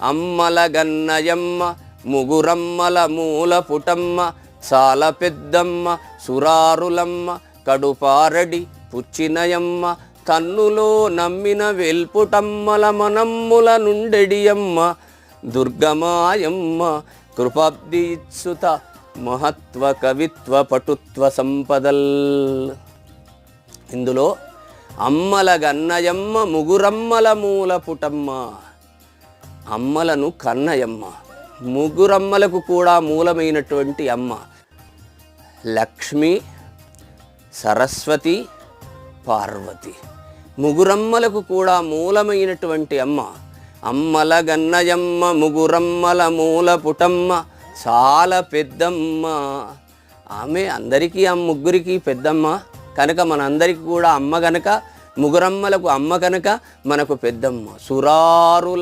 అమ్మల గన్నయమ్మ ముగురమ్మల మూల పుటమ్మ చాలా పెద్దమ్మ సురారులమ్మ కడుపారడి పుచ్చినయమ్మ తన్నులో నమ్మిన వెల్పుటమ్మల మనమ్ముల నుండెడియమ్మ దుర్గమాయమ్మ కృపాబ్ది ఇత్సుత మహత్వ కవిత్వ పటుత్వ సంపదల్. ఇందులో అమ్మల గన్నయమ్మ ముగురమ్మల మూల పుటమ్మ, అమ్మలను కన్నయమ్మ, ముగురమ్మలకు కూడా మూలమైనటువంటి అమ్మ లక్ష్మి, సరస్వతి, పార్వతి. ముగురమ్మలకు కూడా మూలమైనటువంటి అమ్మ అమ్మల గన్నయమ్మ ముగురమ్మల మూల పుటమ్మ చాలా పెద్దమ్మ. ఆమె అందరికీ ఆ ముగ్గురికి పెద్దమ్మ కనుక మనందరికీ కూడా అమ్మ కనుక, ముగురమ్మలకు అమ్మ కనుక మనకు పెద్దమ్మ. సురారుల